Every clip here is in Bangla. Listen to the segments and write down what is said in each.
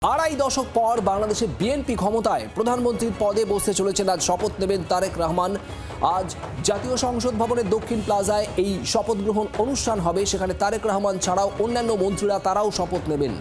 আড়াই দশক পর বাংলাদেশে বিএনপি ক্ষমতায় প্রধানমন্ত্রীর পদে বসতে চলেছেন। আজ শপথ নেবেন তারেক রহমান। আজ জাতীয় সংসদ ভবনের দক্ষিণ প্লাজায় এই শপথ গ্রহণ অনুষ্ঠান হবে। সেখানে তারেক রহমান ছাড়াও অন্যান্য মন্ত্রীরা তারাও শপথ নেবেন।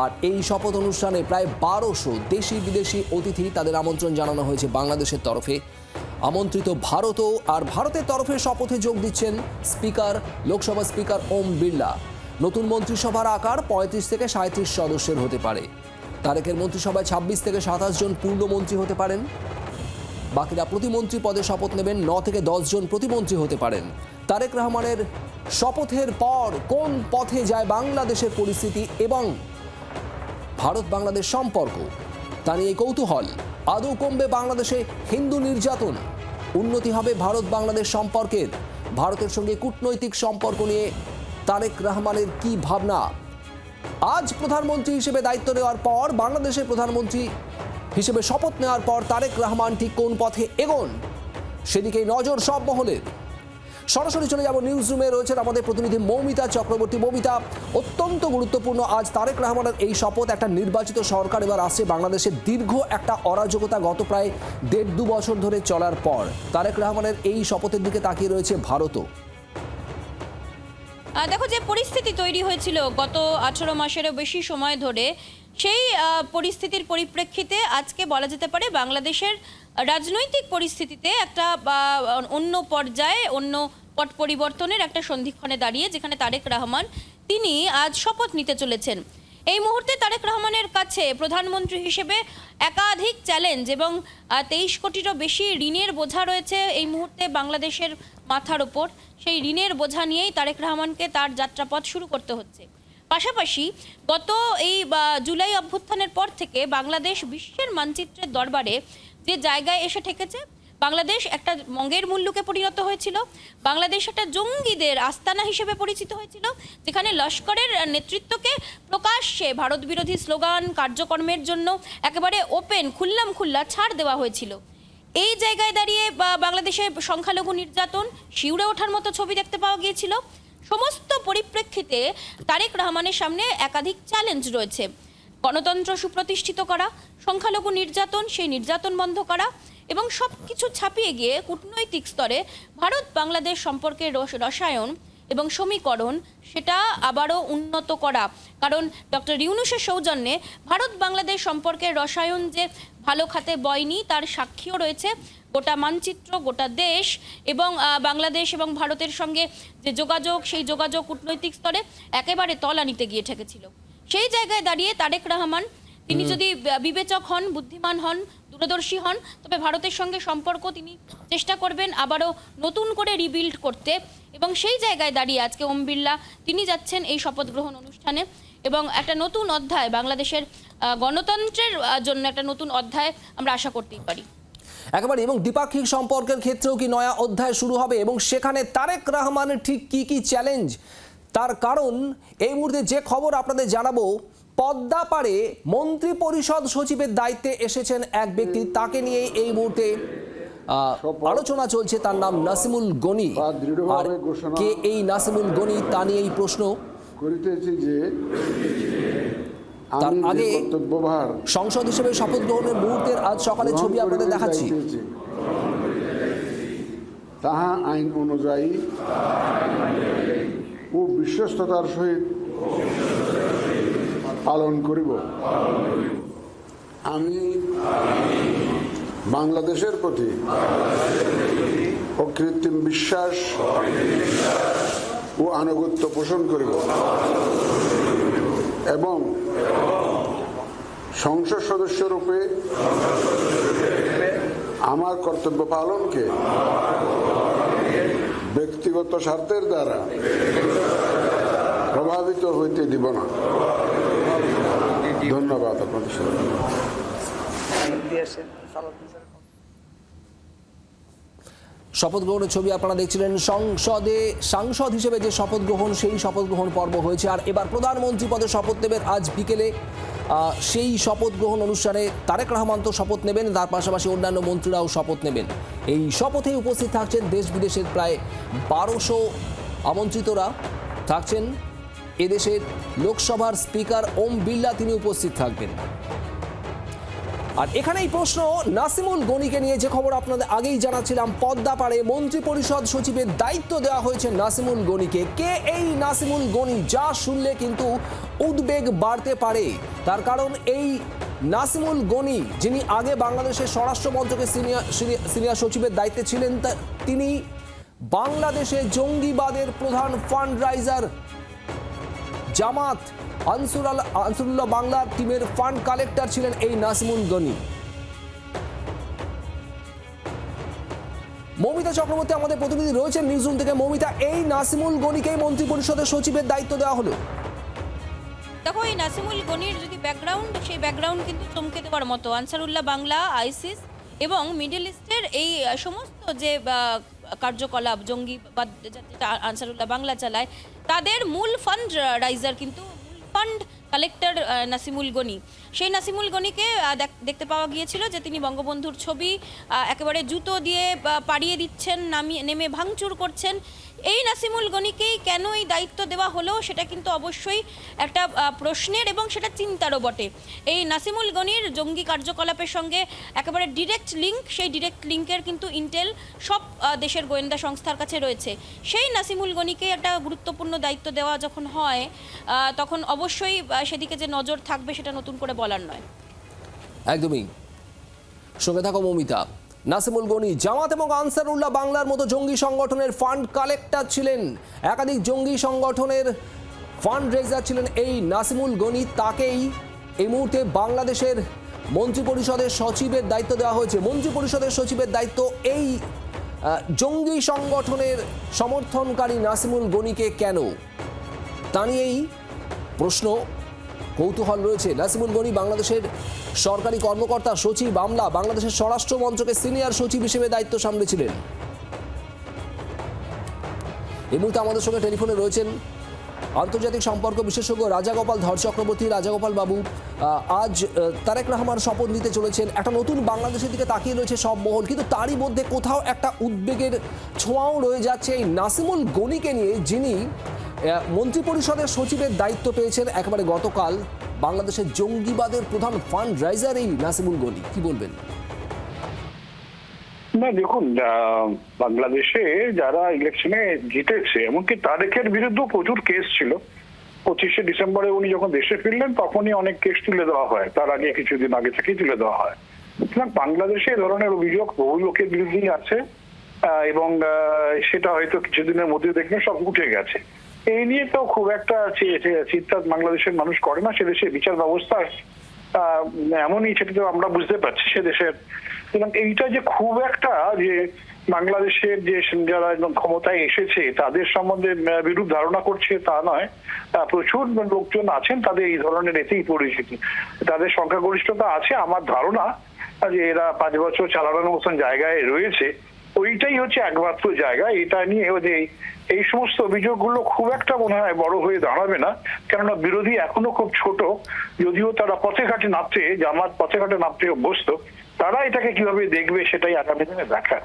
আর এই শপথ অনুষ্ঠানে প্রায় 1200 দেশি বিদেশি অতিথি তাদের আমন্ত্রণ জানানো হয়েছে বাংলাদেশের তরফে। আমন্ত্রিত ভারতও, আর ভারতের তরফে শপথে যোগ দিচ্ছেন স্পিকার, লোকসভা স্পিকার ওম বিড়লা। নতুন মন্ত্রিসভার আকার 35 থেকে 37 সদস্যের হতে পারে। তারেকের মন্ত্রিসভায় 26 থেকে 27 জন পূর্ণমন্ত্রী হতে পারেন। বাকিরা প্রতিমন্ত্রী পদে শপথ নেবেন। 9 থেকে 10 জন প্রতিমন্ত্রী হতে পারেন। তারেক রহমানের শপথের পর কোন পথে যায় বাংলাদেশের পরিস্থিতি এবং ভারত বাংলাদেশ সম্পর্ক, তা নিয়ে কৌতূহল। আদৌ কমবে বাংলাদেশে হিন্দু নির্যাতন? উন্নতি হবে ভারত বাংলাদেশ সম্পর্কের? ভারতের সঙ্গে কূটনৈতিক সম্পর্ক নিয়ে তারেক রহমানের কি ভাবনা? আজ প্রধানমন্ত্রী হিসেবে দায়িত্ব নেওয়ার পর, বাংলাদেশের প্রধানমন্ত্রী হিসেবে শপথ নেওয়ার পর তারেক রহমান ঠিক কোন পথে এগোন, সেদিকেই নজর সব মহলের। সরাসরি চলে যাব নিউজ রুমে। রয়েছেন আমাদের প্রতিনিধি মৌমিতা চক্রবর্তী। মৌমিতা, অত্যন্ত গুরুত্বপূর্ণ আজ তারেক রহমানের এই শপথ। একটা নির্বাচিত সরকার এবার আসছে বাংলাদেশের। দীর্ঘ একটা অরাজকতা গত প্রায় 1.5-2 বছর ধরে চলার পর তারেক রহমানের এই শপথের দিকে তাকিয়ে রয়েছে ভারতও। দেখো, যে পরিস্থিতি তৈরি হয়েছিল গত 18 মাসেরও বেশি সময় ধরে, সেই পরিস্থিতির পরিপ্রেক্ষিতে আজকে বলা যেতে পারে বাংলাদেশের রাজনৈতিক পরিস্থিতিতে একটা অন্য পর্যায়ে, অন্য পট পরিবর্তনের একটা সন্ধিক্ষণে দাঁড়িয়ে, যেখানে তারেক রহমান তিনি আজ শপথ নিতে চলেছেন। এই মুহূর্তে তারেক রহমানের কাছে প্রধানমন্ত্রী হিসেবে একাধিক চ্যালেঞ্জ এবং 23 কোটিরও বেশি ঋণের বোঝা রয়েছে এই মুহূর্তে বাংলাদেশের মাথার ওপর। সেই ঋণের বোঝা নিয়েই তারেক রহমানকে তার যাত্রাপথ শুরু করতে হচ্ছে। পাশাপাশি গত এই জুলাই অভ্যুত্থানের পর থেকে বাংলাদেশ বিশ্বের মানচিত্রের দরবারে যে জায়গায় এসে ঠেকেছে, বাংলাদেশ একটা মঙ্গের মুল্লুকে পরিণত হয়েছিল। বাংলাদেশ একটা জঙ্গিদের আস্তানা হিসেবে পরিচিত হয়েছিল, যেখানে লস্করের নেতৃত্বকে প্রকাশ্যে ভারত বিরোধী স্লোগান কার্যক্রমের জন্য একেবারে ওপেন খুল্লা ছাড় দেওয়া হয়েছিল। এই জায়গায় দাঁড়িয়ে বাংলাদেশে সংখ্যালঘু নির্যাতন শিউরে ওঠার মতো ছবি দেখতে পাওয়া গিয়েছিল। সমস্ত পরিপ্রেক্ষিতে তারেক রহমানের সামনে একাধিক চ্যালেঞ্জ রয়েছে। গণতন্ত্র সুপ্রতিষ্ঠিত করা, সংখ্যালঘু নির্যাতন, সেই নির্যাতন বন্ধ করা এবং সব কিছু ছাপিয়ে গিয়ে কূটনৈতিক স্তরে ভারত বাংলাদেশ সম্পর্কের রসায়ন এবং সমীকরণ সেটা আবারও উন্নত করা। কারণ ডক্টর ইউনূসের সৌজন্যে ভারত বাংলাদেশ সম্পর্কের রসায়ন যে ভালো খাতে বয়নি, তার সাক্ষীও রয়েছে গোটা মানচিত্র, গোটা দেশ। এবং বাংলাদেশ এবং ভারতের সঙ্গে যে যোগাযোগ, সেই যোগাযোগ কূটনৈতিক স্তরে একেবারে তলানিতে গিয়ে ঠেকেছিল। সেই জায়গায় দাঁড়িয়ে তারেক রহমান তিনি যদি বিবেচক হন, বুদ্ধিমান হন, দূরদর্শী হন, তবে ভারতের সঙ্গে সম্পর্ক তিনি চেষ্টা করবেন আবারও নতুন করে রিবিল্ড করতে। এবং সেই জায়গায় দাঁড়িয়ে আজকে ওম বিড়লা তিনি যাচ্ছেন এই শপথ গ্রহণ অনুষ্ঠানে এবং একটা নতুন অধ্যায়, বাংলাদেশের গণতন্ত্রের জন্য একটা নতুন অধ্যায় আমরা আশা করতেই পারি একেবারে। এবং দ্বিপাক্ষিক সম্পর্কের ক্ষেত্রেও কি নয়া অধ্যায় শুরু হবে এবং সেখানে তারেক রহমানের ঠিক কি চ্যালেঞ্জ? তার কারণ এই মুহূর্তে যে খবর আপনাদের জানাবো, পদ্মা পাড়ে মন্ত্রী পরিষদ সচিবের দায়িত্বে এসেছেন এক ব্যক্তি। তাকে নিয়ে এই মুহূর্তে আলোচনা চলছে। তার নাম নাসিমুল গনি। আর কে এই নাসিমুল গনি, তা নিয়ে এই প্রশ্ন। তার আগে সংসদ হিসেবে শপথ গ্রহণের মুহূর্তের আজ সকালে ছবি আপনাদের দেখাচ্ছি। তাহা আইন অনুযায়ী ও বিশ্বস্ততার সহিত পালন করিব। আমি বাংলাদেশের প্রতি অকৃত্রিম বিশ্বাস ও আনুগত্য পোষণ করিব এবং সংসদ সদস্য রূপে আমার কর্তব্য পালনকে ব্যক্তিগত স্বার্থের দ্বারা প্রভাবিত হইতে দিব না। ধন্যবাদ আপনাদের সবাই। শপথ গ্রহণের ছবি আপনারা দেখছিলেন। সংসদে সাংসদ হিসেবে যে শপথ গ্রহণ, সেই শপথ গ্রহণ পর্ব হয়েছে। আর এবার প্রধানমন্ত্রী পদে শপথ নেবেন আজ বিকেলে। সেই শপথ গ্রহণ অনুষ্ঠানে তারেক রহমান তো শপথ নেবেন, তার পাশাপাশি অন্যান্য মন্ত্রীরাও শপথ নেবেন। এই শপথে উপস্থিত থাকছেন দেশ বিদেশের প্রায় 1200 আমন্ত্রিতরা। থাকছেন এদেশের লোকসভার স্পিকার ওম বিড়লা, তিনি উপস্থিত থাকবেন। আর এখানেই প্রশ্ন নাসিমুল গনিকে নিয়ে, যে খবর আপনাদের আগেই জানাচ্ছিলাম, পদ্মাপাড়ে মন্ত্রী পরিষদ সচিবের দায়িত্ব দেওয়া হয়েছে নাসিমুল গনিকে। কে এই নাসিমুল গনি, যা শুনলে কিন্তু উদ্বেগ বাড়তে পারে। তার কারণ এই নাসিমুল গনি, যিনি আগে বাংলাদেশের স্বরাষ্ট্র মন্ত্রকের সিনিয়র সচিবের দায়িত্বে ছিলেন, তিনি বাংলাদেশে জঙ্গিবাদের প্রধান ফান্ড রাইজার জামাত আনসারুল্লাহ বাংলার টিমের ফান্ড কালেক্টর ছিলেন এই নাসিমুল গনি। মমিতা চক্রবর্তী আমাদের প্রতিনিধি রয়েছেন নিউজরুম থেকে। মমিতা, এই নাসিমুল গনিকেই মন্ত্রী পরিষদের সচিবের দায়িত্ব দেওয়া হলো। দেখো, এই নাসিমুল গনির যদি ব্যাকগ্রাউন্ড, সেই ব্যাকগ্রাউন্ড কিন্তু চমকে দেওয়ার মতো। আনসারুল্লাহ বাংলা, আইসিস এবং মিডল ইস্টের এই সমস্ত যে কার্যকলাপ, জঙ্গিবাদ যেটা আনসারুল্লাহ বাংলা চালায়, তাদের মূল ফান্ড রাইজার কিন্তু ফান্ড কালেক্টর নাসিমুল গনি। সেই নাসিমুল গনিকে দেখতে পাওয়া গিয়েছিল যে তিনি বঙ্গবন্ধুর ছবি একেবারে জুতো দিয়ে পাড়িয়ে দিচ্ছেন, নেমে ভাঙচুর করছেন। এই নাসিমুল গনিকেই কেন এই দায়িত্ব দেওয়া হলো, সেটা কিন্তু অবশ্যই একটা প্রশ্নের এবং সেটা চিন্তারও বটে। এই নাসিমুল গনির জঙ্গি কার্যকলাপের সঙ্গে একেবারে ডিরেক্ট লিঙ্ক, সেই ডিরেক্ট লিঙ্কের কিন্তু ইন্টেল সব দেশের গোয়েন্দা সংস্থার কাছে রয়েছে। সেই নাসিমুল গনিকে একটা গুরুত্বপূর্ণ দায়িত্ব দেওয়া যখন হয়, তখন অবশ্যই সেদিকে যে নজর থাকবে সেটা নতুন করে বলার নয়। একদমই, সঙ্গে থাকো মমিতা। নাসিমুল গনি জামাত এবং আনসারুল্লাহ বাংলার মতো জঙ্গি সংগঠনের ফান্ড কালেক্টর ছিলেন, একাধিক জঙ্গি সংগঠনের ফান্ড রেজার ছিলেন এই নাসিমুল গনি। তাকেই এই মুহূর্তে বাংলাদেশের মন্ত্রী পরিষদের সচিবের দায়িত্ব দেওয়া হয়েছে। মন্ত্রী পরিষদের সচিবের দায়িত্ব এই জঙ্গি সংগঠনের সমর্থনকারী নাসিমুল গনিকে কেন, তা নিয়েই প্রশ্ন, কৌতূহল রয়েছে। নাসিমুল গনি বাংলাদেশের সরকারি কর্মকর্তা, সচিব আমলা, বাংলাদেশের স্বরাষ্ট্র মন্ত্রকের সিনিয়র সচিব হিসেবে দায়িত্ব সামলেছিলেন। এই মুহূর্তে আমাদের সঙ্গে টেলিফোনে রয়েছেন আন্তর্জাতিক সম্পর্ক বিশেষজ্ঞ রাজাগোপাল ধর চক্রবর্তী। রাজাগোপাল বাবু, আজ তারেক রহমান শপথ নিতে চলেছেন। একটা নতুন বাংলাদেশের দিকে তাকিয়ে রয়েছে সব মহল, কিন্তু তারই মধ্যে কোথাও একটা উদ্বেগের ছোঁয়াও রয়ে যাচ্ছে এই নাসিমুল গনিকে নিয়ে, যিনি মন্ত্রী পরিষদের সচিবের দায়িত্ব পেয়েছেন একেবারে গতকাল। বাংলাদেশের জঙ্গিবাদের প্রধান ফান্ড রাইজার এই নাসিমুল গনি, কি বলবেন? না দেখুন, বাংলাদেশে যারা ইলেকশনে জিতেছে, এমনকি তারেকের বিরুদ্ধেও প্রচুর কেস ছিল। 25শে ডিসেম্বরে উনি যখন দেশে ফিরলেন তখনই অনেক কেস তুলে দেওয়া হয়, তার আগে কিছুদিন আগে থেকেই তুলে দেওয়া হয়। সুতরাং বাংলাদেশে এ ধরনের অভিযোগ বহু লোকের বিরুদ্ধেই আছে, এবং সেটা হয়তো কিছুদিনের মধ্যে দেখবেন সব উঠে গেছে। এই নিয়ে তো খুব একটা চিন্তা বাংলাদেশের মানুষ করে না। সে দেশের বিচার ব্যবস্থা এমনই, সেটা তো আমরা বুঝতে পারছি সে দেশের। সুতরাং এইটা যে খুব একটা যে বাংলাদেশের যে যারা ক্ষমতায় এসেছে তাদের সম্বন্ধে বিরূপ ধারণা করছে তা নয়। প্রচুর লোকজন আছেন তাদের এই ধরনের এতেই পরিচিতি, তাদের সংখ্যাগরিষ্ঠতা আছে। আমার ধারণা যে এরা 5 বছর চালানোর মতন জায়গায় রয়েছে, ওইটাই হচ্ছে একমাত্র জায়গা। এটা নিয়ে ওদের এই সমস্ত অভিযোগগুলো খুব একটা মনে হয় বড় হয়ে দাঁড়াবে না, কেননা বিরোধী এখনো খুব ছোট। যদিও তারা পথে ঘাটে নামতে, জামাত পথে ঘাটে নামতে অভ্যস্ত, তারা এটাকে কিভাবে দেখবে সেটাই আগামী দিনে দেখা।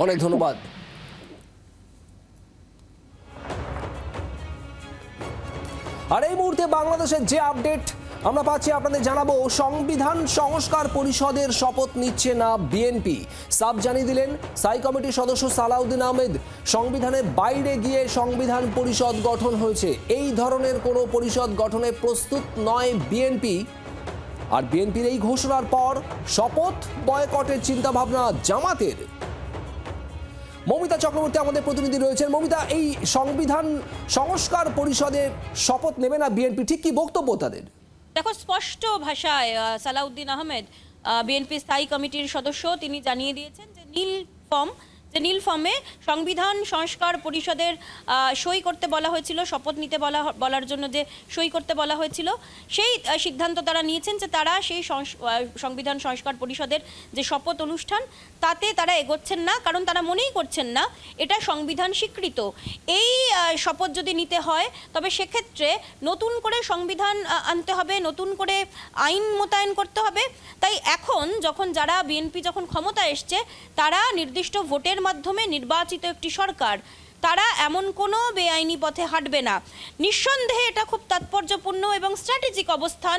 অনেক ধন্যবাদ। আর এই মুহূর্তে বাংলাদেশের যে আপডেট আমরা পাচ্ছি আপনাদের জানাবো, সংবিধান সংস্কার পরিষদের শপথ নিচ্ছে না বিএনপি। সাব জানিয়ে দিলেন স্থায়ী কমিটির সদস্য সালাউদ্দিন আহমেদ। সংবিধানের বাইরে গিয়ে সংবিধান পরিষদ গঠন হয়েছে, এই ধরনের কোনো পরিষদ গঠনে প্রস্তুত নয় বিএনপি। আর বিএনপির এই ঘোষণার পর শপথ বয়কটের চিন্তাভাবনা জামাতের। মমিতা চক্রবর্তী আমাদের প্রতিনিধি রয়েছেন। মমিতা, এই সংবিধান সংস্কার পরিষদের শপথ নেবে না বিএনপি, ঠিক কি বক্তব্য তাদের? দেখো, স্পষ্ট ভাষায় সালাউদ্দিন আহমেদ, বিএনপি স্থায়ী কমিটির সদস্য, তিনি জানিয়ে দিয়েছেন যে নীল ফর্মে সংবিধান সংস্কার পরিষদের সই করতে বলা হয়েছিল, শপথ নিতে বলার জন্য যে সই করতে বলা হয়েছিল, সেই সিদ্ধান্ত তারা নিয়েছেন যে তারা সেই সংবিধান সংস্কার পরিষদের যে শপথ অনুষ্ঠান তাতে তারা এগোচ্ছেন না, কারণ তারা মনেই করছেন না এটা সংবিধান স্বীকৃত। এই শপথ যদি নিতে হয় তবে সেক্ষেত্রে নতুন করে সংবিধান আনতে হবে, নতুন করে আইন মোতায়েন করতে হবে। তাই এখন যখন বিএনপি যখন ক্ষমতা এসছে, তারা নির্দিষ্ট ভোটের মাধ্যমে নির্বাচিত একটি সরকার, তারা এমন কোনো বেআইনি পথে হাঁটবে না। নিঃসন্দেহে এটা খুব তাৎপর্যপূর্ণ এবং স্ট্র্যাটেজিক অবস্থান,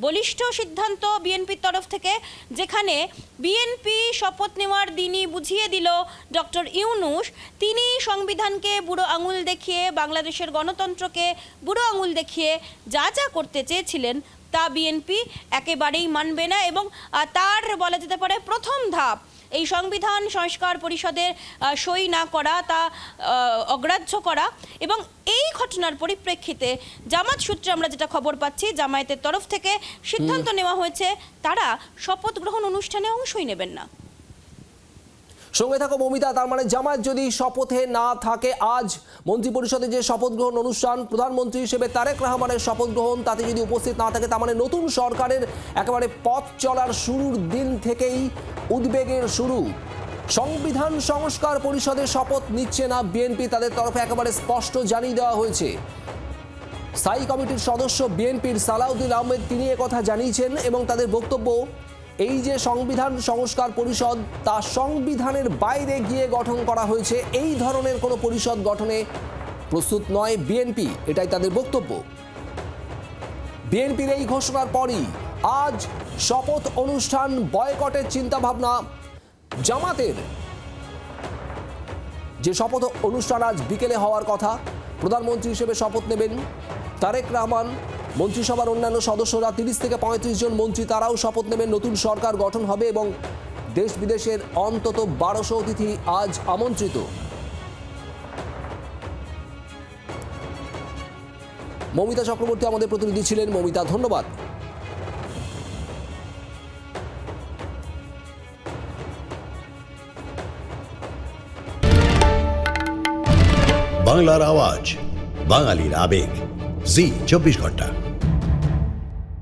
বলিষ্ঠ সিদ্ধান্ত বিএনপির তরফ থেকে, যেখানে বিএনপি শপথ নেওয়ার দিনই বুঝিয়ে দিল ডক্টর ইউনূস তিনি সংবিধানকে বুড়ো আঙুল দেখিয়ে, বাংলাদেশের গণতন্ত্রকে বুড়ো আঙুল দেখিয়ে যা যা করতে চেয়েছিলেন তা বিএনপি একেবারেই মানবে না। এবং তার বলা যেতে পারে প্রথম ধাপ এই সংবিধান সংস্কার পরিষদের সই না করা, তা অগ্রাহ্য করা। এবং এই ঘটনার পরিপ্রেক্ষিতে জামাত সূত্রে আমরা যেটা খবর পাচ্ছি, জামায়াতের তরফ থেকে সিদ্ধান্ত নেওয়া হয়েছে তারা শপথ গ্রহণ অনুষ্ঠানে অংশই নেবেন না। সঙ্গে থাকো মমিতা। তার মানে জামায়াত যদি শপথে না থাকে, আজ মন্ত্রিপরিষদে যে শপথ গ্রহণ অনুষ্ঠান, প্রধানমন্ত্রী হিসেবে তারেক রহমানের শপথ গ্রহণ, তাতে যদি উপস্থিত না থাকে, তার মানে নতুন সরকারের একেবারে পথ চলার শুরুর দিন থেকেই উদ্বেগের শুরু। সংবিধান সংস্কার পরিষদের শপথ নিচ্ছে না বিএনপি, তাদের তরফে একেবারে স্পষ্ট জানিয়ে দেওয়া হয়েছে। স্থায়ী কমিটির সদস্য বিএনপির সালাউদ্দিন আহমেদ তিনি একথা জানিয়েছেন এবং তাদের বক্তব্য, এই যে সংবিধান সংস্কার পরিষদ, তা সংবিধানের বাইরে গিয়ে গঠন করা হয়েছে, এই ধরনের কোনো পরিষদ গঠনে প্রস্তুত নয় বিএনপি, এটাই তাদের বক্তব্য। বিএনপির এই ঘোষণার পরই আজ শপথ অনুষ্ঠান বয়কটের চিন্তাভাবনা জামাতের। যে শপথ অনুষ্ঠান আজ বিকেলে হওয়ার কথা, প্রধানমন্ত্রী হিসেবে শপথ নেবেন তারেক রহমান, মন্ত্রিসভার অন্যান্য সদস্যরা 30 থেকে 35 জন মন্ত্রী তারাও শপথ নেবেন, নতুন সরকার গঠন হবে এবং দেশ বিদেশের অন্তত 1200 অতিথি আজ আমন্ত্রিত। মমিতা চক্রবর্তী আমাদের প্রতিনিধি ছিলেন। মমিতা, ধন্যবাদ। বাংলার আওয়াজ, বাঙালির আবেগ, জি 24 ঘন্টা।